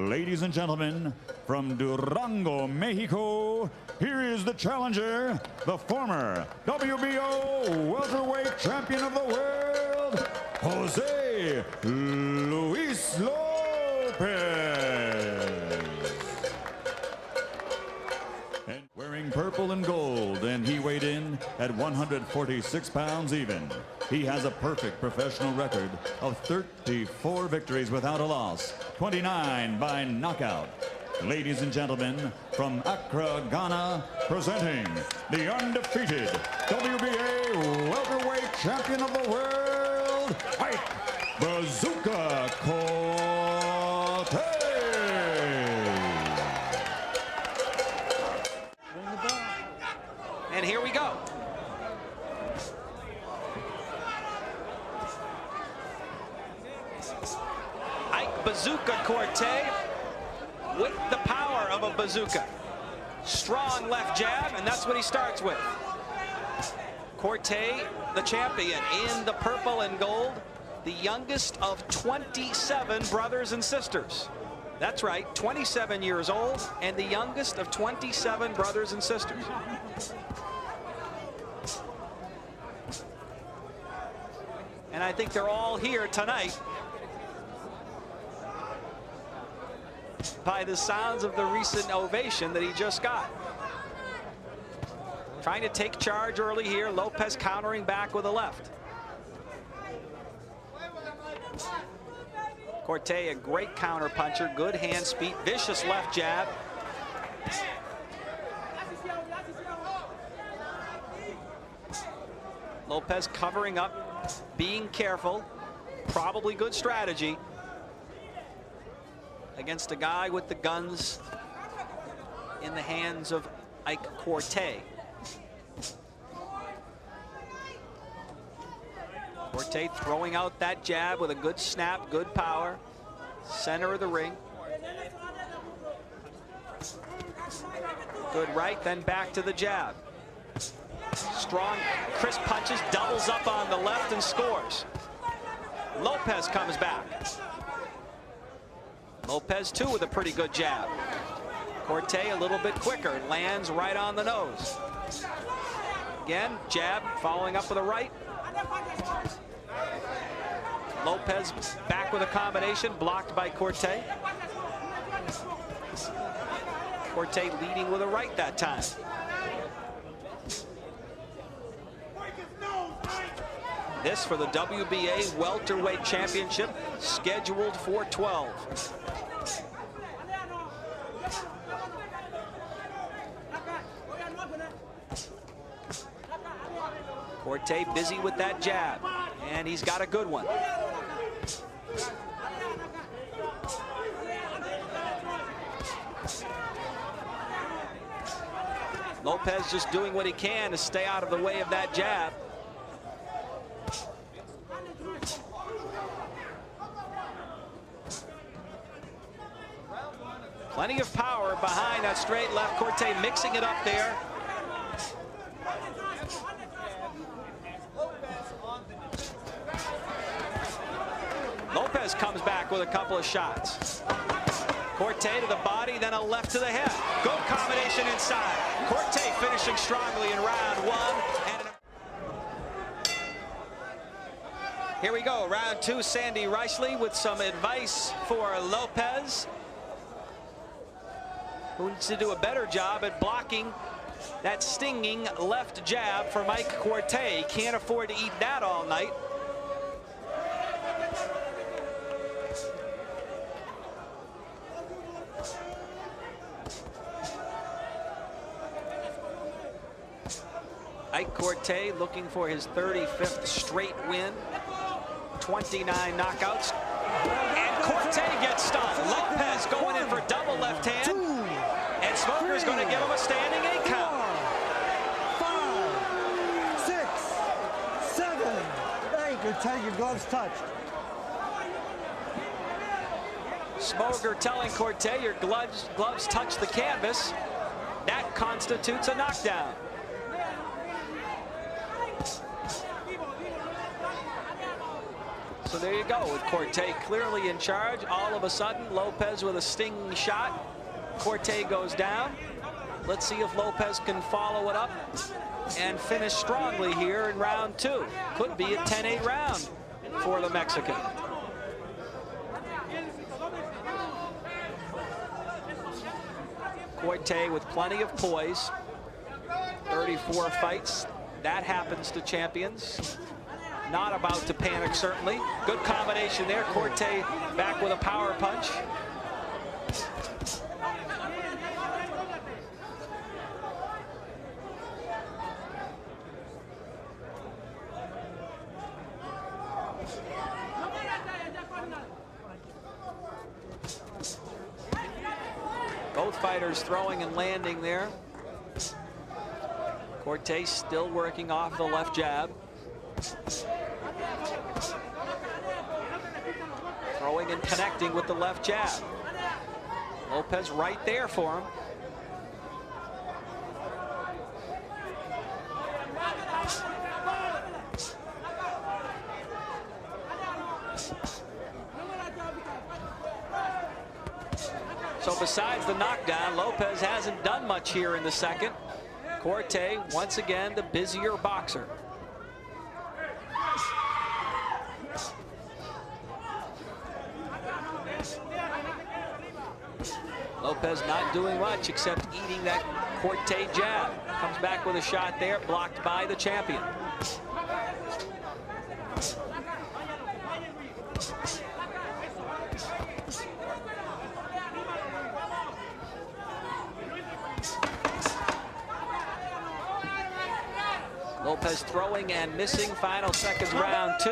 Ladies and gentlemen, from Durango, Mexico, here is the challenger, the former WBO welterweight champion of the world, Jose Luis Lopez. And wearing purple and gold, and he weighed in at 146 pounds even. He has a perfect professional record of 34 victories without a loss, 29 by knockout. Ladies and gentlemen, from Accra, Ghana, presenting the undefeated WBA welterweight champion of the world, Bazooka Quartey. And here we go. Bazooka Quartey with the power of a bazooka. Strong left jab, and that's what he starts with. Quartey, the champion in the purple and gold, the youngest of 27 brothers and sisters. That's right, 27 years old, and the youngest of 27 brothers and sisters. And I think they're all here tonight by the sounds of the recent ovation that he just got. Trying to take charge early here. Lopez countering back with a left. Quartey, a great counter puncher, good hand speed, vicious left jab. Lopez covering up, being careful, probably good strategy against a guy with the guns in the hands of Quartey. Quartey throwing out that jab with a good snap, good power. Center of the ring. Good right, then back to the jab. Strong, crisp punches, doubles up on the left and scores. Lopez comes back. Lopez too with a pretty good jab. Quartey a little bit quicker, lands right on the nose. Again, jab, following up with a right. Lopez back with a combination, blocked by Quartey. Quartey leading with a right that time. This for the WBA welterweight championship, scheduled for 12. Quartey busy with that jab, and he's got a good one. Lopez just doing what he can to stay out of the way of that jab. Plenty of power behind that straight left. Quartey mixing it up there. Lopez comes back with a couple of shots. Quartey to the body, then a left to the head. Good combination inside. Quartey finishing strongly in round one. Here we go, round two. Sandy Reisley with some advice for Lopez, who needs to do a better job at blocking that stinging left jab for Quartey. Can't afford to eat that all night. Quartey looking for his 35th straight win. 29 knockouts. And Quartey gets stunned. Lopez going in for double left hand. And Smoker's going to give him a standing 8 count. 5, 6, 7, 8. Good take, your gloves touched. Smoker telling Quartey your gloves touch the canvas. That constitutes a knockdown. So there you go, with Quartey clearly in charge. All of a sudden, López with a stinging shot. Quartey goes down. Let's see if López can follow it up and finish strongly here in round 2. Could be a 10-8 round for the Mexican. Quartey with plenty of poise. 34 fights. That happens to champions. Not about to panic, certainly. Good combination there. Quartey back with a power punch. Both fighters throwing and landing there. Quartey still working off the left jab. Throwing and connecting with the left jab. López right there for him. So besides the knockdown, López hasn't done much here in the second. Quartey, once again, the busier boxer. López not doing much except eating that Quartey jab. Comes back with a shot there, blocked by the champion. López throwing and missing. Final seconds, round 2.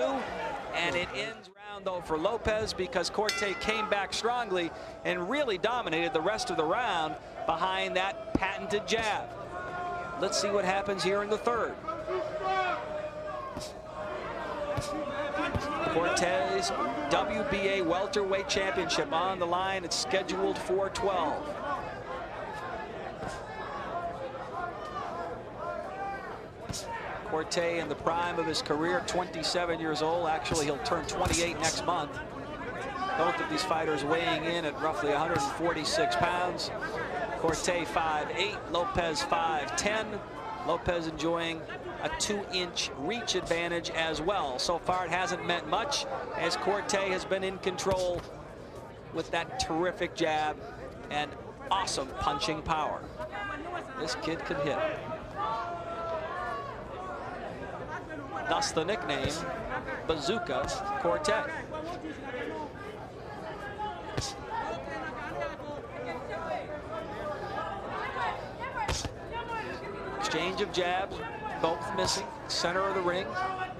And it ends round, though, for López because Quartey came back strongly and really dominated the rest of the round behind that patented jab. Let's see what happens here in the third. Quartey's WBA welterweight championship on the line. It's scheduled for 12. Quartey in the prime of his career, 27 years old. Actually, he'll turn 28 next month. Both of these fighters weighing in at roughly 146 pounds. Quartey 5'8", López 5'10". López enjoying a 2-inch reach advantage as well. So far, it hasn't meant much as Quartey has been in control with that terrific jab and awesome punching power. This kid can hit. Thus the nickname, Bazooka Quartey. Exchange of jabs, both missing, center of the ring. A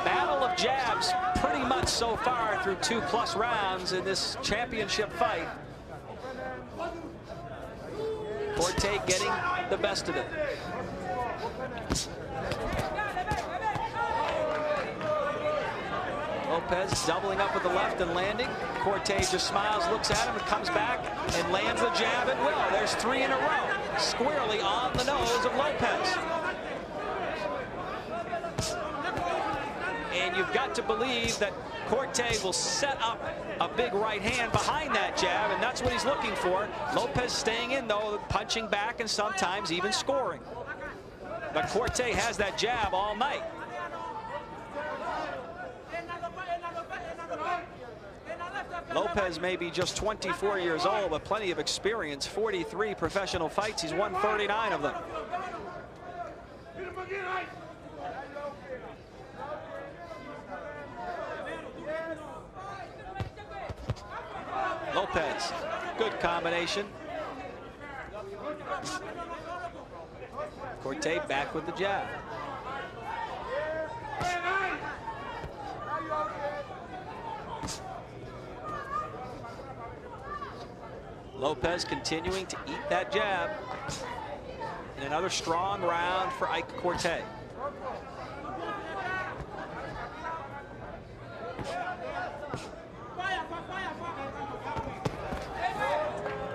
battle of jabs pretty much so far through 2+ rounds in this championship fight. Quartey getting the best of it. López doubling up with the left and landing. Quartey just smiles, looks at him, and comes back and lands a jab at will. There's 3 in a row, squarely on the nose of López. And you've got to believe that Quartey will set up a big right hand behind that jab, and that's what he's looking for. López staying in, though, punching back and sometimes even scoring. But Quartey has that jab all night. López may be just 24 years old, but plenty of experience. 43 professional fights. He's won 39 of them. López, good combination. Quartey back with the jab. López continuing to eat that jab. And another strong round for Ike Quartey.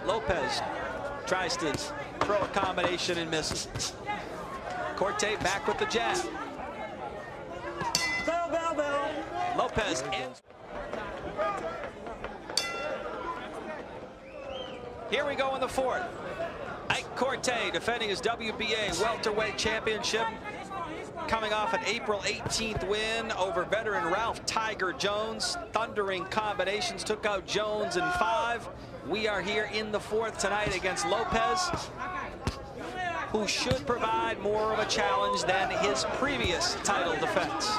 López tries to throw a combination and misses. Quartey back with the jab. Bell, bell, bell. López ends. Here we go in the fourth. Quartey defending his WBA welterweight championship, coming off an April 18th win over veteran Ralph Tiger Jones. Thundering combinations, took out Jones in 5. We are here in the fourth tonight against López, who should provide more of a challenge than his previous title defense.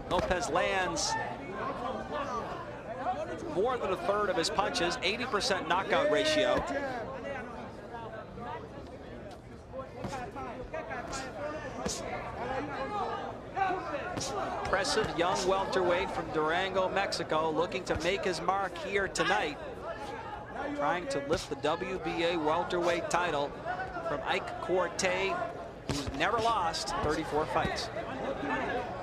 López lands more than a third of his punches, 80% knockout ratio. Impressive young welterweight from Durango, Mexico, looking to make his mark here tonight, trying to lift the WBA welterweight title from Quartey, who's never lost 34 fights.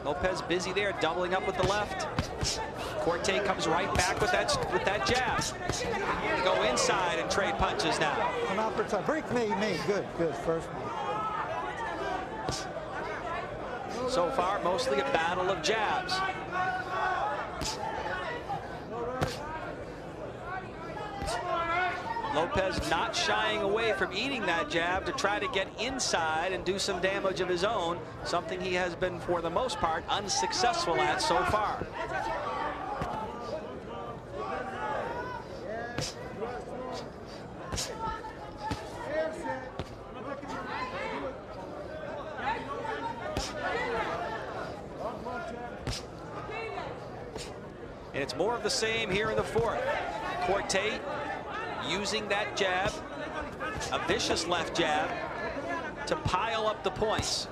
López busy there, doubling up with the left. Quartey comes right back with that jab. They go inside and trade punches now. Come out for time. Break me. Good, good. First one. So far, mostly a battle of jabs. López not shying away from eating that jab to try to get inside and do some damage of his own, something he has been, for the most part, unsuccessful at so far. And it's more of the same here in the fourth. Quartey using that jab, a vicious left jab, to pile up the points.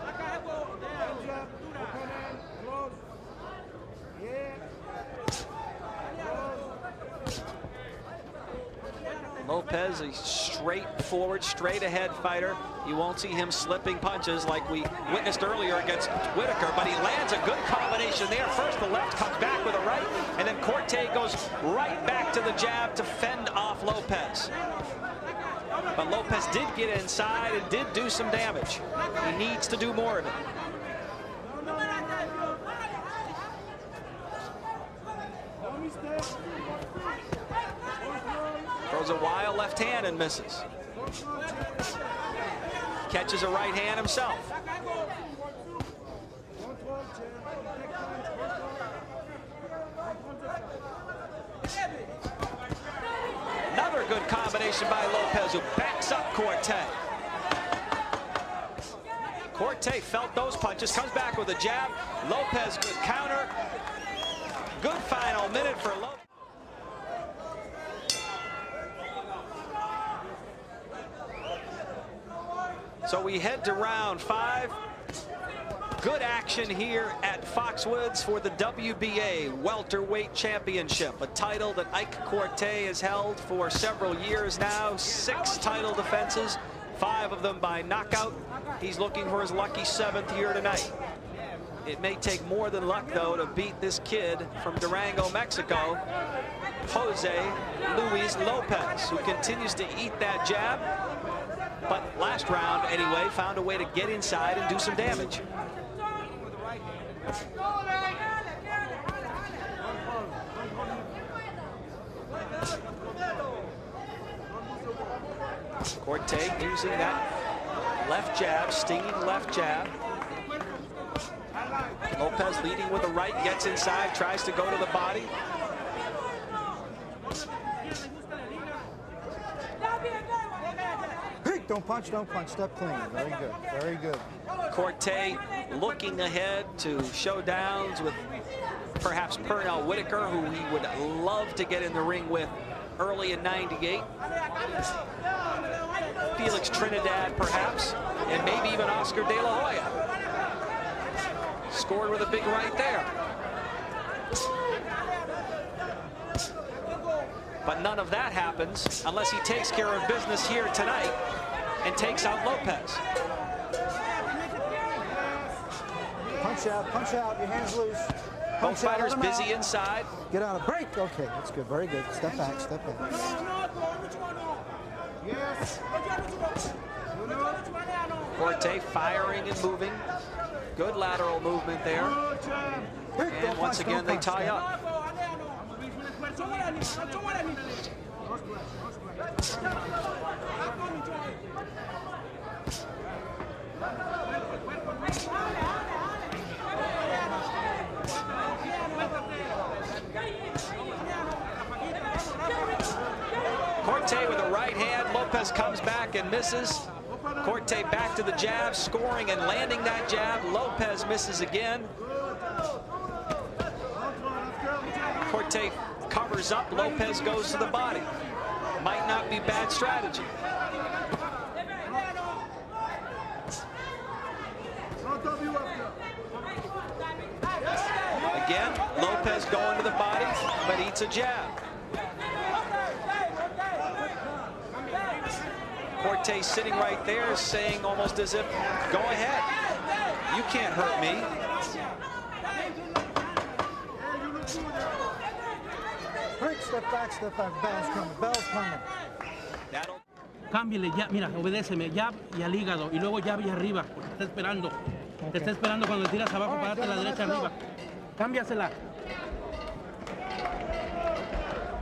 López, a straightforward, straight-ahead fighter. You won't see him slipping punches like we witnessed earlier against Whitaker, but he lands a good combination there. First, the left comes back with a right, and then Quartey goes right back to the jab to fend off López. But López did get inside and did do some damage. He needs to do more of it. Throws a wild left hand and misses. Catches a right hand himself. Another good combination by López, who backs up Quartey. Quartey felt those punches, comes back with a jab. López, good counter. Good final minute for López. So we head to round 5. Good action here at Foxwoods for the WBA Welterweight Championship, a title that Quartey has held for several years now. 6 title defenses, 5 of them by knockout. He's looking for his lucky 7th here tonight. It may take more than luck, though, to beat this kid from Durango, Mexico, Jose Luis López, who continues to eat that jab. But last round, anyway, found a way to get inside and do some damage. Quartey using that left jab, stinging left jab. López leading with the right, gets inside, tries to go to the body. Don't punch, step clean. Very good, very good. Quartey looking ahead to showdowns with perhaps Pernell Whitaker, who he would love to get in the ring with early in '98. Felix Trinidad, perhaps, and maybe even Oscar De La Hoya. Scored with a big right there. But none of that happens unless he takes care of business here tonight and takes out López. Punch out, your hands loose. Both fighters busy inside. Get out of break. Okay, that's good, very good. Step back, step back. Quartey firing and moving. Good lateral movement there. And once again, they tie up. Quartey with a right hand. López comes back and misses. Quartey back to the jab, scoring and landing that jab. López misses again. Quartey covers up. López goes to the body. Might not be bad strategy. Again, López going to the body, but eats a jab. Quartey sitting right there saying almost as if, go ahead, you can't hurt me. Step back, bell's coming. Cámbiale, ya, mira, obedéceme, jab y al hígado, y luego jab y arriba, porque te está esperando. Okay. Te está esperando cuando le tiras abajo para darte la derecha arriba. Cámbiasela.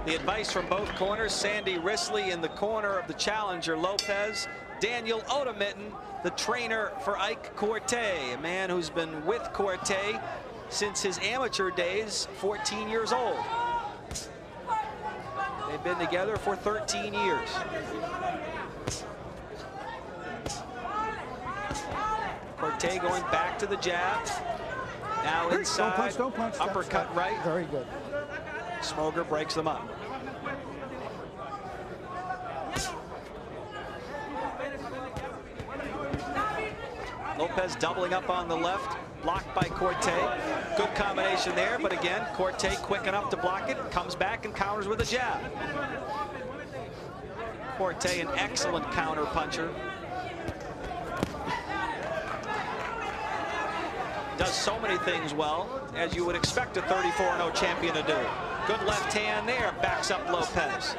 The advice from both corners, Sandy Risley in the corner of the challenger, López. Daniel Odemitten, the trainer for Ike Quartey, a man who's been with Quartey since his amateur days, 14 years old. They've been together for 13 years. Quartey going back to the jab. Now inside, don't punch, uppercut right. Very good. Smoger breaks them up. López doubling up on the left, blocked by Quartey. Good combination there, but again, Quartey quick enough to block it, comes back and counters with a jab. Quartey, an excellent counter puncher. Does so many things well, as you would expect a 34-0 champion to do. Good left hand there, backs up López.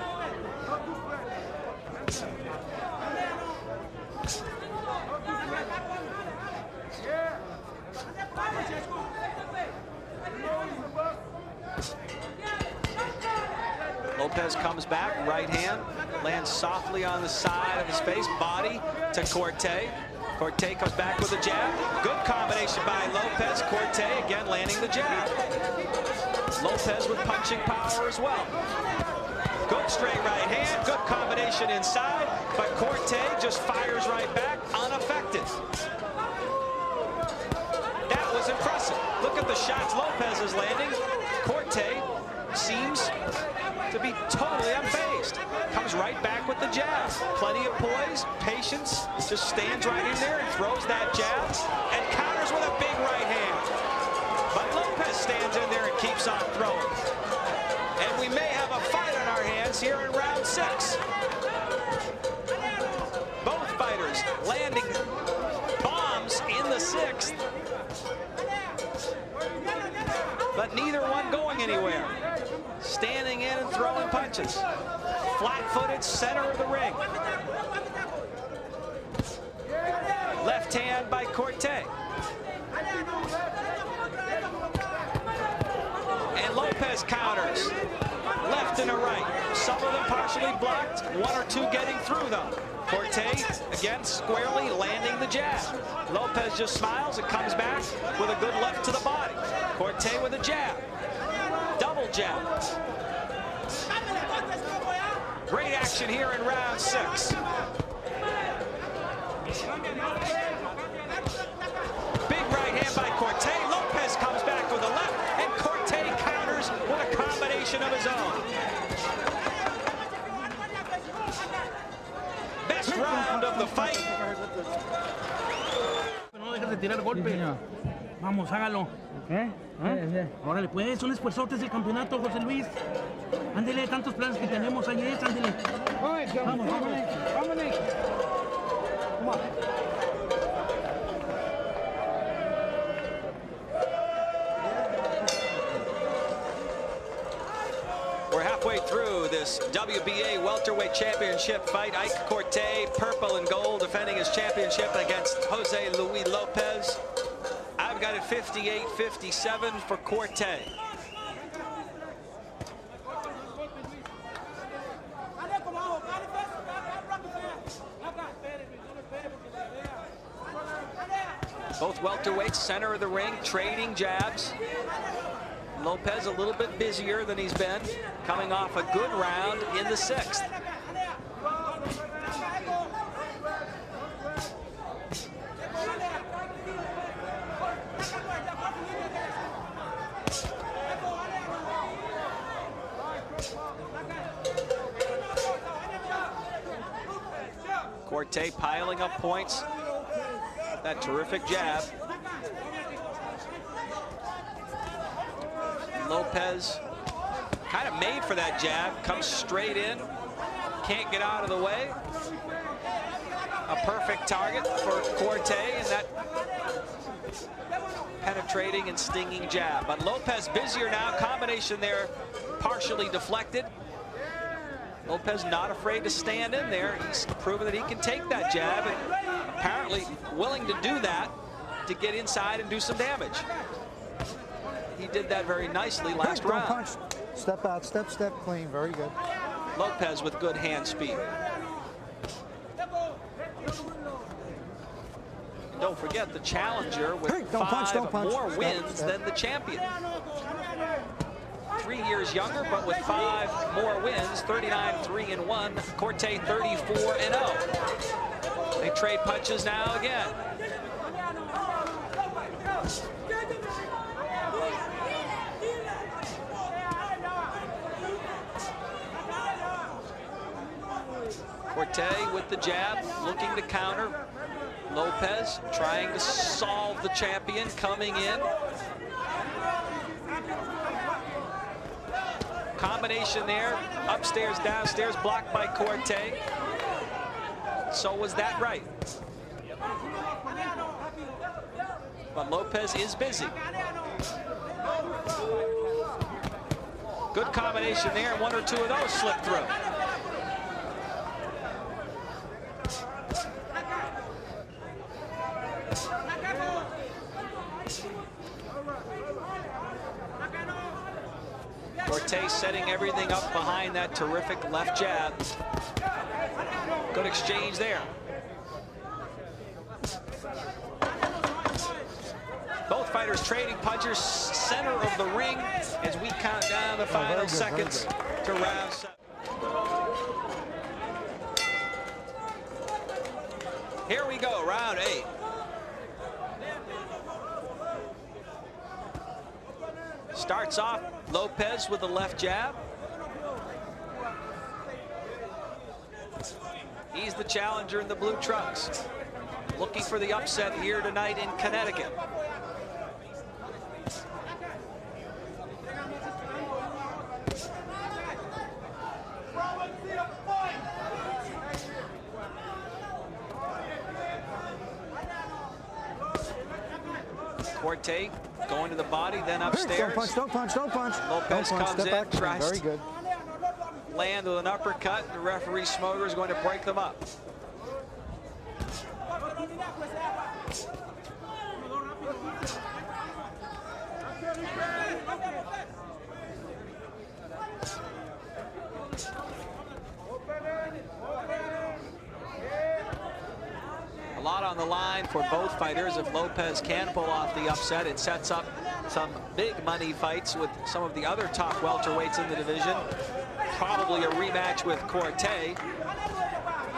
López comes back, right hand, lands softly on the side of his face, body to Quartey. Quartey comes back with a jab. Good combination by López. Quartey again landing the jab. López with punching power as well. Good straight right hand, good combination inside, but Quartey just fires right back, unaffected. That was impressive. Look at the shots López is landing. Quartey seems to be totally unfazed. Comes right back with the jab. Plenty of poise, patience, just stands right in there and throws that jab and counters with a big right hand. But López stands in there and keeps on throwing. And we may have a fight on our hands here in round 6. Both fighters landing bombs in the 6th. But neither one going anywhere. Standing in and throwing punches. Flat-footed, center of the ring. Left hand by Quartey. And López counters. Left and a right. Some of them partially blocked. One or two getting through them. Quartey, again, squarely landing the jab. López just smiles and comes back with a good left to the body. Quartey with a jab. Double jab. Great action here in round 6. Big right hand by Quartey. López comes back with a left, and Quartey counters with a combination of his own. Best round of the fight. No dejes de tirar golpe. Vamos, hágalo. ¿Eh? Órale, pues, son esfuerzotes del campeonato, José Luis. Ándele, tantos planes que tenemos, ahí es, ándele. Vamos, vámonos. Come on. We're halfway through this WBA welterweight championship fight. Ike Quartey, purple and gold, defending his championship against Jose Luis Lopez. I've got it 58-57 for Quartey. Both welterweights, center of the ring, trading jabs. Lopez a little bit busier than he's been, coming off a good round in the 6th. Quartey piling up points. That terrific jab. Lopez kind of made for that jab, comes straight in, can't get out of the way. A perfect target for Quartey and that penetrating and stinging jab. But Lopez busier now, combination there partially deflected. Lopez not afraid to stand in there. He's proven that he can take that jab and apparently willing to do that to get inside and do some damage. He did that very nicely last round. Punch. Step out, step, clean, very good. Lopez with good hand speed. And don't forget the challenger with five more wins than the champion. 3 years younger, but with 5 more wins, 39-3-1. Quartey 34-0. They trade punches now again. Quartey with the jab, looking to counter. Lopez trying to solve the champion, coming in. Combination there, upstairs, downstairs, blocked by Quartey. So was that right? But Lopez is busy. Good combination there, 1 or 2 of those slipped through. Quartey setting everything up behind that terrific left jab. Good exchange there. Both fighters trading punches, center of the ring as we count down the final seconds to round 7. Here we go, round 8. Starts off Lopez with the left jab. He's the challenger in the blue trunks. Looking for the upset here tonight in Connecticut. Quartey going to the body, then upstairs. Don't punch. Lopez comes in, tries very good. to land with an uppercut. The referee Smoger is going to break them up. A lot on the line for both fighters. If Lopez can pull off the upset, it sets up some big money fights with some of the other top welterweights in the division. Probably a rematch with Quartey.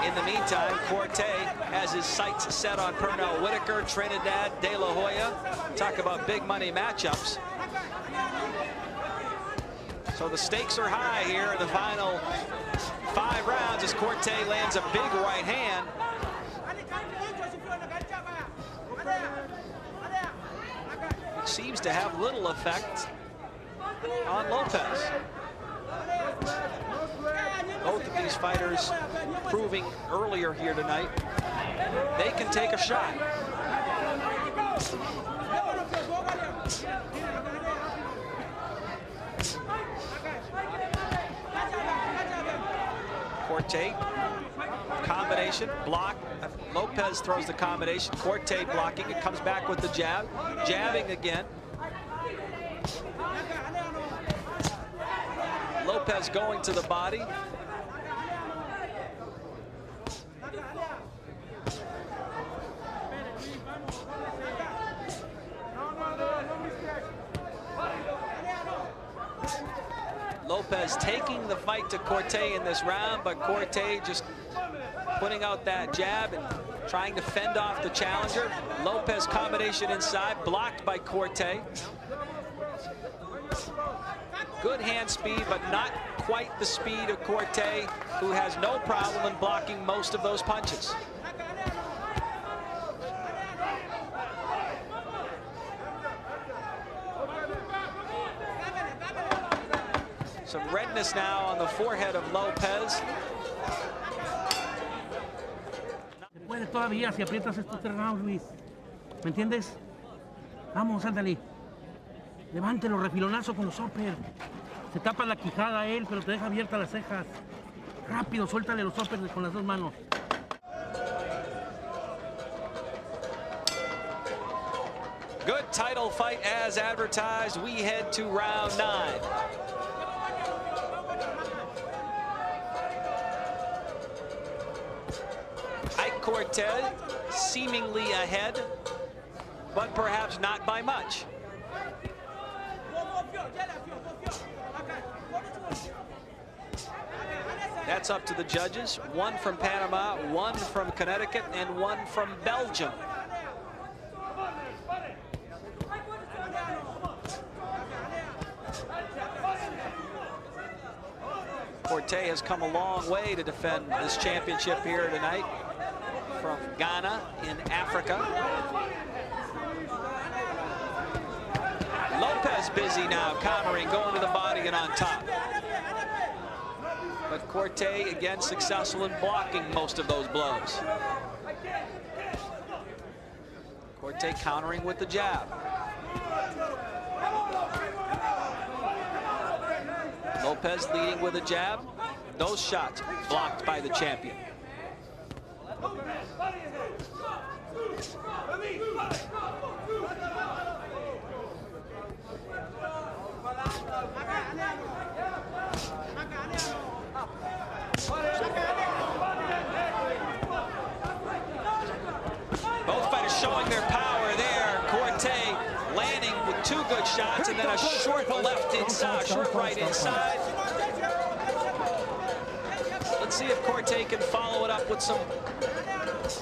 In the meantime, Quartey has his sights set on Pernell Whitaker, Trinidad, De La Hoya. Talk about big money matchups. So the stakes are high here in the final 5 rounds as Quartey lands a big right hand. It seems to have little effect on Lopez. Both of these fighters proving earlier here tonight they can take a shot. Quartey. Combination, block. López throws the combination. Quartey blocking. It comes back with the jab. Jabbing again. López going to the body. López taking the fight to Quartey in this round, but Quartey just putting out that jab and trying to fend off the challenger. López combination inside, blocked by Quartey. Good hand speed, but not quite the speed of Quartey, who has no problem in blocking most of those punches. Some redness now on the forehead of López. Puede todavía si aprietas estos 3 rounds, Luis. ¿Me entiendes? Vamos, ándale. Levántelo, refilonazo con los upper. Se tapa la quijada a él, pero te deja abiertas las cejas. Rápido, suéltale los uppers con las 2 manos. Good title fight as advertised. We head to round 9. Quartey seemingly ahead, but perhaps not by much. That's up to the judges. 1 from Panama, 1 from Connecticut, and 1 from Belgium. Quartey has come a long way to defend this championship here tonight. From Ghana in Africa. López busy now, countering, going to the body and on top. But Quartey again successful in blocking most of those blows. Quartey countering with the jab. López leading with a jab. Those shots blocked by the champion. Both fighters showing their power there. Quartey landing with 2 good shots and then a short left inside, short right inside. Let's see if Quartey can follow it up with some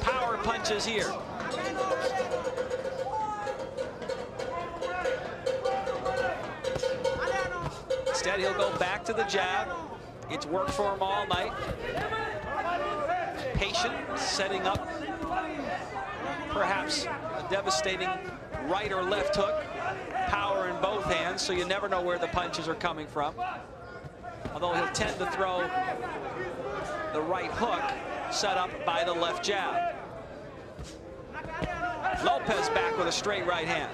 power punches here. Instead, he'll go back to the jab. It's worked for him all night. Patient, setting up perhaps a devastating right or left hook. Power in both hands, so you never know where the punches are coming from. Although he'll tend to throw the right hook set up by the left jab. López back with a straight right hand.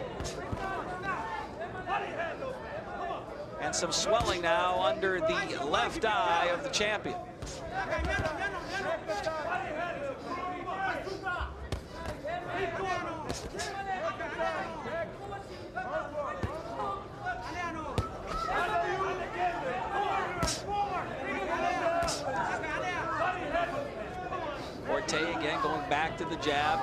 And some swelling now under the left eye of the champion. Quartey again going back to the jab.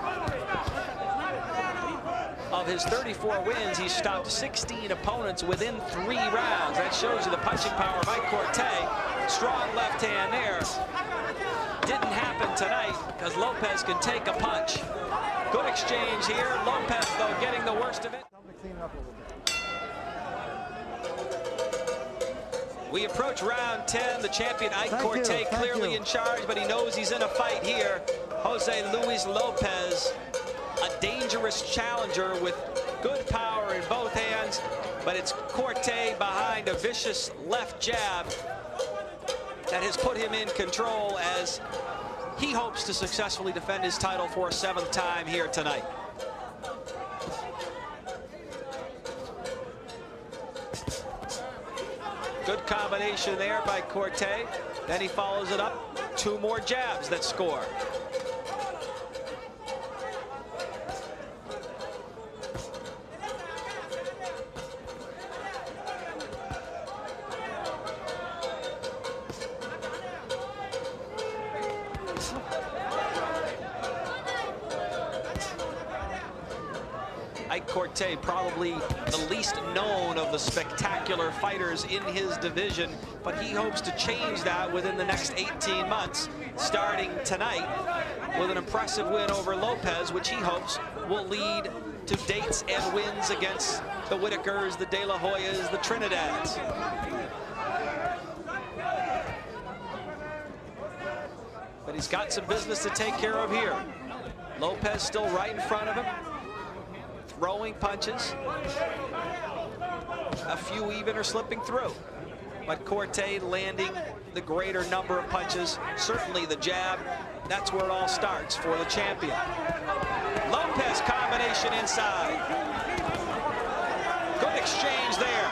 Of his 34 wins, he's stopped 16 opponents within 3 rounds. That shows you the punching power by Quartey. Strong left hand there. Didn't happen tonight because López can take a punch. Good exchange here. López, though, getting the worst of it. We approach round 10. The champion, Quartey, clearly in charge, but he knows he's in a fight here. Jose Luis López, a dangerous challenger with good power in both hands, but it's Quartey behind a vicious left jab that has put him in control as he hopes to successfully defend his title for a 7th time here tonight. Good combination there by Quartey. Then he follows it up. 2 more jabs that score. Quartey, probably the least known of the spectacular fighters in his division, but he hopes to change that within the next 18 months, starting tonight with an impressive win over López, which he hopes will lead to dates and wins against the Whitakers, the De La Hoyas, the Trinidads. But he's got some business to take care of here. López still right in front of him, throwing punches. A few even are slipping through. But Quartey landing the greater number of punches. Certainly the jab, that's where it all starts for the champion. López combination inside. Good exchange there.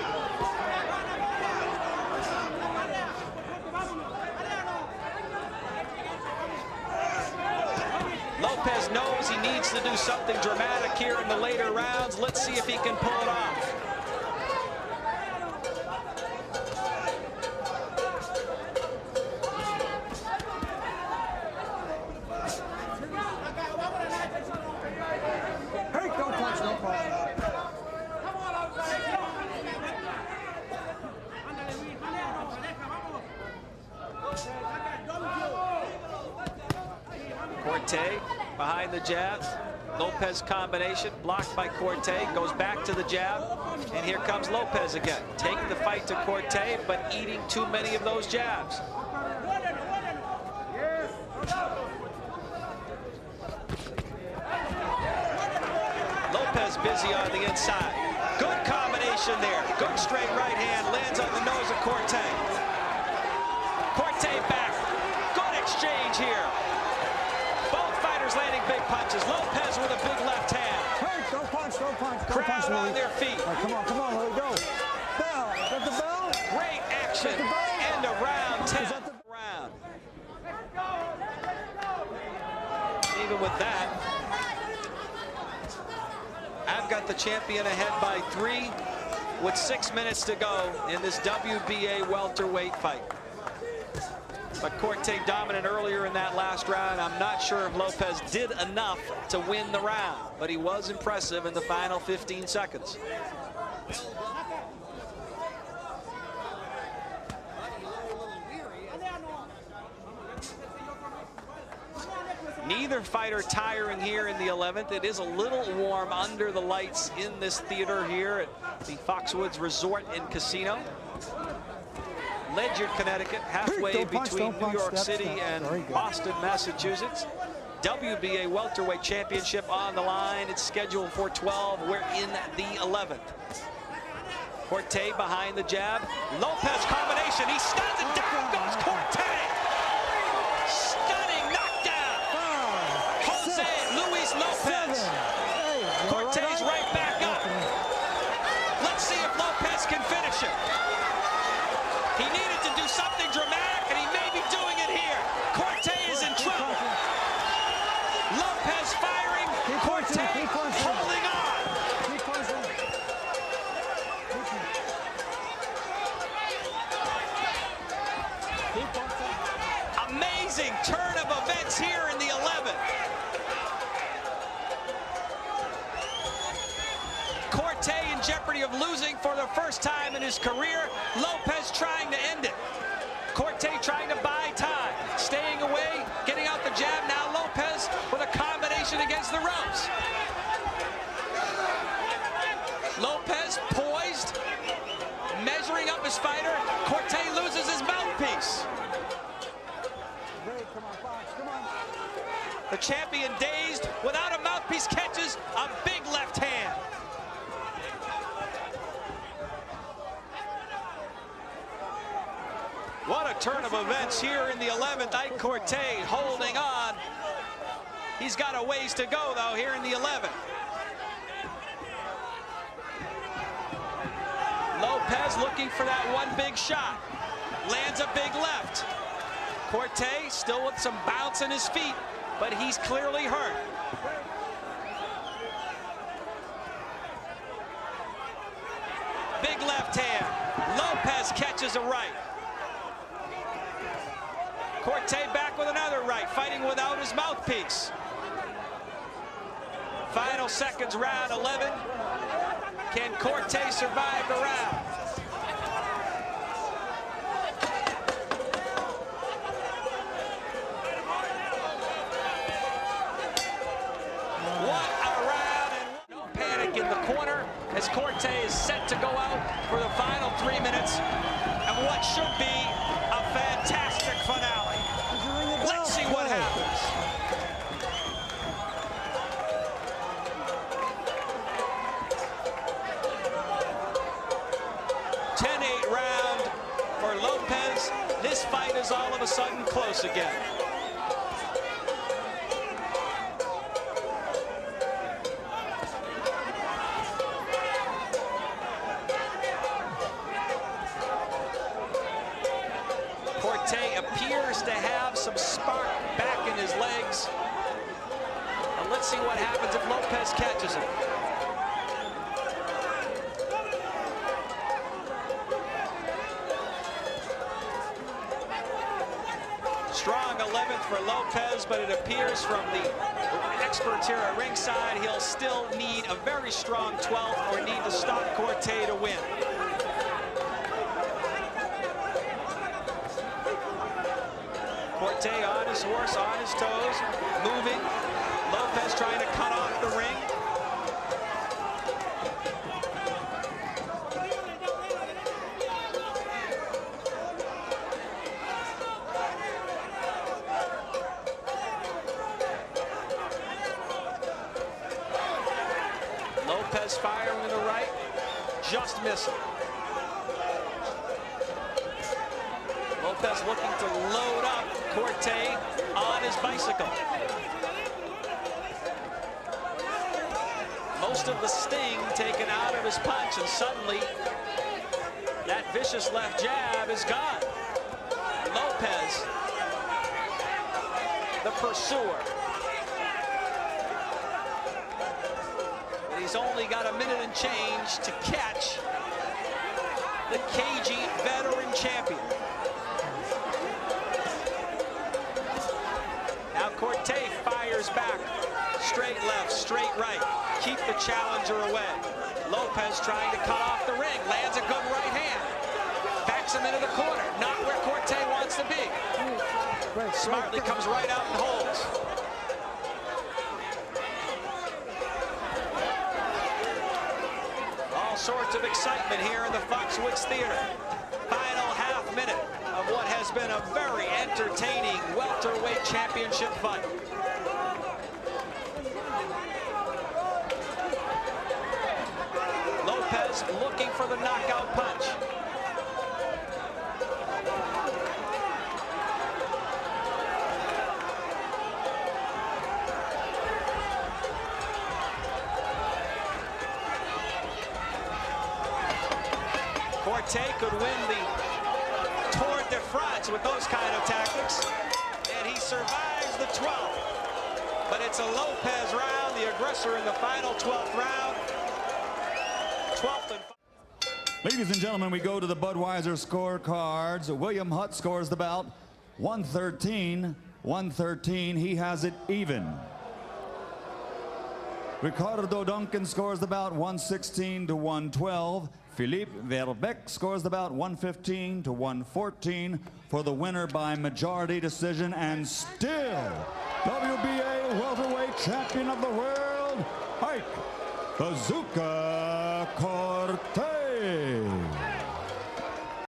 López knows he needs to do something dramatic here in the later rounds. Let's see if he can pull it off. Hey, don't punch, don't punch. Quartey behind the jab. López combination blocked by Quartey, goes back to the jab, and here comes López again. Taking the fight to Quartey, but eating too many of those jabs. López busy on the inside. Good combination there. Good straight right hand, lands on the nose of Quartey. Quartey back. Good exchange here. Landing big punches. López with a big left hand. Hey, don't punch, don't punch. Don't Crowd punch, on Louis. their feet. Right, come on, let it go. Bell, got the bell? Great action. End of round 10. Round. Even with that, I've got the champion ahead by 3 with 6 minutes to go in this WBA welterweight fight. But Quartey dominant earlier in that last round. I'm not sure if López did enough to win the round, but he was impressive in the final 15 seconds. Neither fighter tiring here in the 11th. It is a little warm under the lights in this theater here at the Foxwoods Resort and Casino. Ledyard, Connecticut, halfway between New York City and Boston, Massachusetts. WBA welterweight championship on the line. It's scheduled for 12. We're in the 11th. Quartey behind the jab. López combination. He stuns it. Down goes Quartey. Stunning knockdown. Jose Luis López. Quartey's right back up. Let's see if López can finish it. He needed to do something dramatic, and he may be doing it here. Quartey is in trouble. López firing. Quartey holding on. Amazing turn of events here in the 11th. Quartey in jeopardy of losing for the first time in his career. López trying to end it. Quartey trying to buy time, staying away, getting out the jab. Now López with a combination against the ropes. López poised, measuring up his fighter. Quartey loses his mouthpiece. The champion dazed, without a mouthpiece, catches a big left hand. What a turn of events here in the 11th. Ike Quartey holding on. He's got a ways to go, though, here in the 11th. López looking for that one big shot. Lands a big left. Quartey still with some bounce in his feet, but he's clearly hurt. Big left hand. López catches a right. Quartey back with another right, fighting without his mouthpiece. Final seconds, round 11. Can Quartey survive the round? What a round, and no panic in the corner as Quartey is set to go out for the final 3 minutes of what should be a fantastic finale. Let's see what happens. Round for López. This fight is all of a sudden close again. Quartey appears to have some spark back in his legs. And let's see what happens if López catches him. Strong 11th for López, but it appears from the experts here at ringside he'll still need a very strong 12th or need to stop Quartey to win. Quartey on his horse, on his toes, moving. López trying to cut off the ring. López firing to the right, just missing. López looking to load up Quartey on his bicycle. Most of the sting taken out of his punch, and suddenly that vicious left jab is gone. López, the pursuer. He's only got a minute and change to catch the cagey veteran champion. Now Quartey fires back. Straight left, straight right. Keep the challenger away. López trying to cut off the ring. Lands a good right hand. Backs him into the corner. Not where Quartey wants to be. Smartly comes right out and holds. Sorts of excitement here in the Foxwoods Theater. Final half minute of what has been a very entertaining welterweight championship fight. López looking for the knockout punch. Quartey could win the Tour de France with those kind of tactics, and he survives the 12th. But it's a López round, the aggressor in the final 12th round. 12th and Ladies and gentlemen, we go to the Budweiser scorecards. William Hutt scores the bout 113. He has it even. Ricardo Duncan scores the bout 116-112. Philippe Verbeck scores the bout 115-114 for the winner by majority decision, and still WBA welterweight champion of the world, Ike Bazooka Quartey.